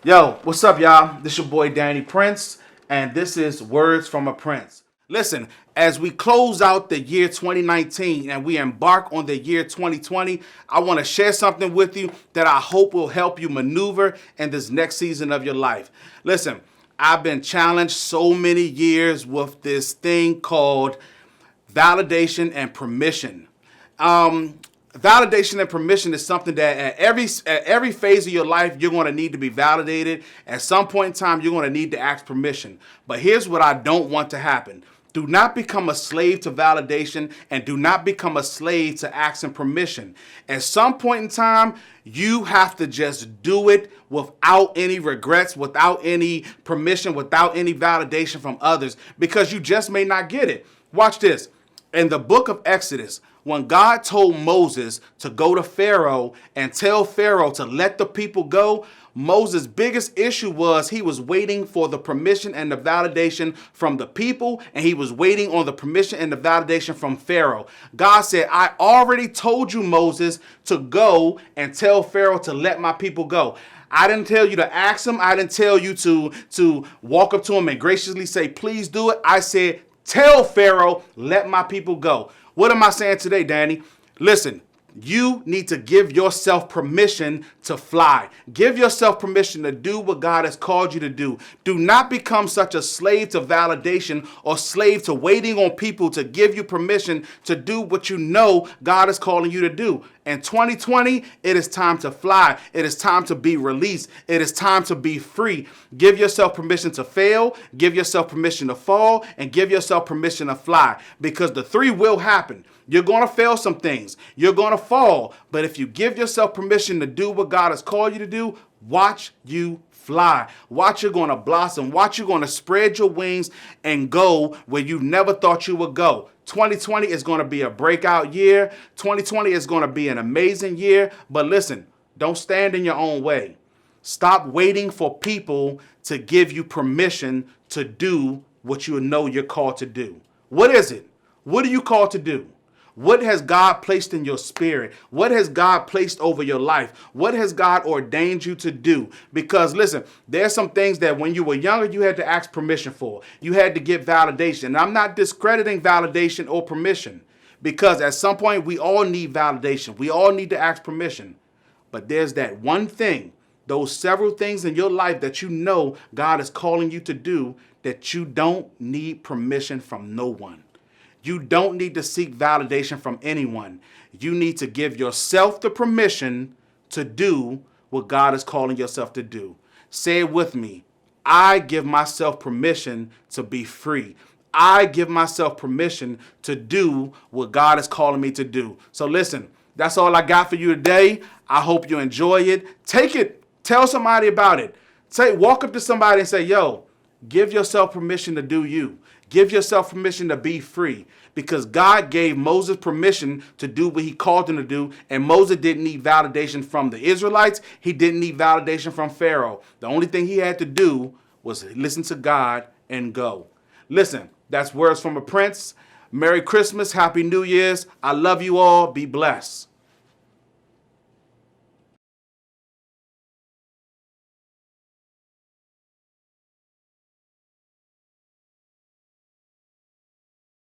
Yo, what's up, y'all? This your boy Danny Prince, and this is Words from a Prince. Listen, as we close out the year 2019 and we embark on the year 2020, I want to share something with you that I hope will help you maneuver in this next season of your life. Listen, I've been challenged so many years with this thing called validation and permission. Validation and permission is something that at every phase of your life you're going to need to be validated. At some point in time you're going to need to ask permission. But here's what I don't want to happen. Do not become a slave to validation, and do not become a slave to asking permission. At some point in time, you have to just do it without any regrets, without any permission, without any validation from others, because you just may not get it. Watch this. In the book of Exodus, when God told Moses to go to Pharaoh and tell Pharaoh to let the people go, Moses' biggest issue was he was waiting for the permission and the validation from the people, and he was waiting on the permission and the validation from Pharaoh. God said, I already told you, Moses, to go and tell Pharaoh to let my people go. I didn't tell you to ask him. I didn't tell you to walk up to him and graciously say, please do it. I said, tell Pharaoh, let my people go. What am I saying today, Danny? Listen, you need to give yourself permission to fly. Give yourself permission to do what God has called you to do. Do not become such a slave to validation or slave to waiting on people to give you permission to do what you know God is calling you to do. In 2020, it is time to fly. It is time to be released. It is time to be free. Give yourself permission to fail. Give yourself permission to fall, and give yourself permission to fly, because the three will happen. You're going to fail some things. You're going to fall. But if you give yourself permission to do what God has called you to do, watch you fly. Watch you're going to blossom. Watch you're going to spread your wings and go where you never thought you would go. 2020 is going to be a breakout year. 2020 is going to be an amazing year. But listen, don't stand in your own way. Stop waiting for people to give you permission to do what you know you're called to do. What is it? What are you called to do? What has God placed in your spirit? What has God placed over your life? What has God ordained you to do? Because listen, there's some things that when you were younger, you had to ask permission for. You had to get validation. And I'm not discrediting validation or permission, because at some point we all need validation. We all need to ask permission. But there's that one thing, those several things in your life that you know God is calling you to do, that you don't need permission from no one. You don't need to seek validation from anyone. You need to give yourself the permission to do what God is calling yourself to do. Say it with me. I give myself permission to be free. I give myself permission to do what God is calling me to do. So listen, that's all I got for you today. I hope you enjoy it. Take it. Tell somebody about it. Walk up to somebody and say, yo, give yourself permission to do you. Give yourself permission to be free, because God gave Moses permission to do what he called him to do. And Moses didn't need validation from the Israelites. He didn't need validation from Pharaoh. The only thing he had to do was listen to God and go. Listen, that's Words from a Prince. Merry Christmas. Happy New Year's. I love you all. Be blessed.